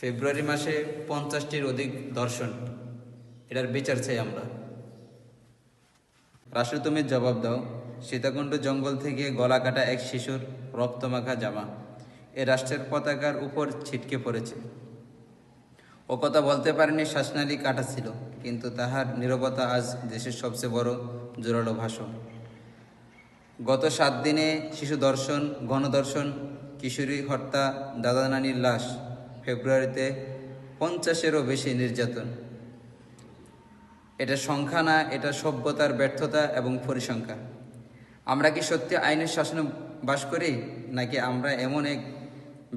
ফেব্রুয়ারি মাসে 50টির অধিক ধর্ষণ, এটার বিচার চাই আমরা। রাষ্ট্র, তুমি জবাব দাও। সীতাকুণ্ড জঙ্গল থেকে গলা কাটা এক শিশুর রক্তমাখা জামা এ রাষ্ট্রের পতাকার উপর ছিটকে পড়েছে। ও কথা বলতে পারেনি, শ্বাসনালী কাটা ছিল, কিন্তু তাহার নীরবতা আজ দেশের সবচেয়ে বড় জোরালো ভাষণ। গত 7 দিনে শিশু ধর্ষণ, গণধর্ষণ, কিশোরী হত্যা, দাদা নানির লাশ, ফেব্রুয়ারিতে 50-এরও বেশি নির্যাতন। এটা সংখ্যা না, এটা সভ্যতার ব্যর্থতা এবং পরিসংখ্যান। আমরা কি সত্যি আইনের শাসনে বাস করি, নাকি আমরা এমন এক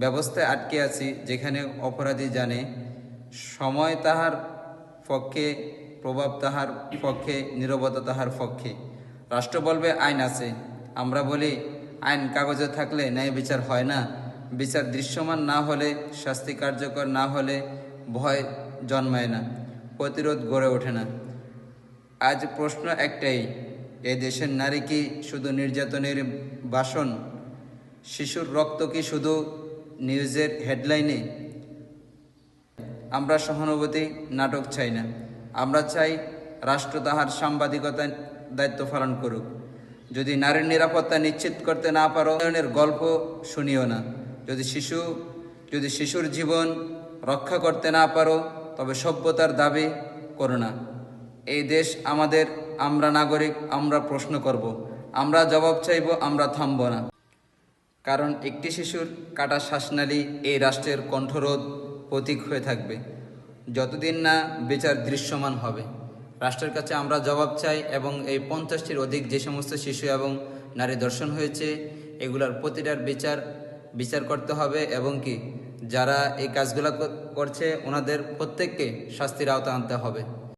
ব্যবস্থায় আটকে আছি যেখানে অপরাধী জানে সময় তাহার পক্ষে, প্রভাব তাহার পক্ষে, নীরবতা তাহার পক্ষে। রাষ্ট্র বলবে আইন আছে, আমরা বলি আইন কাগজে থাকলে ন্যায় বিচার হয় না। বিচার দৃশ্যমান না হলে, শাস্তি কার্যকর না হলে ভয় জন্মায় না, প্রতিরোধ গড়ে ওঠে না। আজ প্রশ্ন একটাই, এই দেশের নারী কি শুধু নির্যাতনের বাসন? শিশুর রক্ত কি শুধু নিউজের হেডলাইনে? আমরা সহানুভূতি নাটক চাই না, আমরা চাই রাষ্ট্র তাহার সাংবাদিকতার দায়িত্ব পালন করুক। যদি নারীর নিরাপত্তা নিশ্চিত করতে না পারো, উন্নয়নের গল্প শুনিও না। যদি শিশুর জীবন রক্ষা করতে না পারো, তবে সভ্যতার দাবি করো না। এই দেশ আমাদের, আমরা নাগরিক, আমরা প্রশ্ন করব, আমরা জবাব চাইব, আমরা থামব না। কারণ একটি শিশুর কাটা শ্বাসনালী এই রাষ্ট্রের কণ্ঠরোধ প্রতীক হয়ে থাকবে যতদিন না বিচার দৃশ্যমান হবে। রাষ্ট্রের কাছে আমরা জবাব চাই, এবং এই 50টির অধিক যে সমস্ত শিশু এবং নারী ধর্ষণ হয়েছে, এগুলার প্রতিটার বিচার করতে হবে, এবং কি যারা এই কাজগুলো করছে ওনাদের প্রত্যেককে শাস্তির আওতায় আনতে হবে।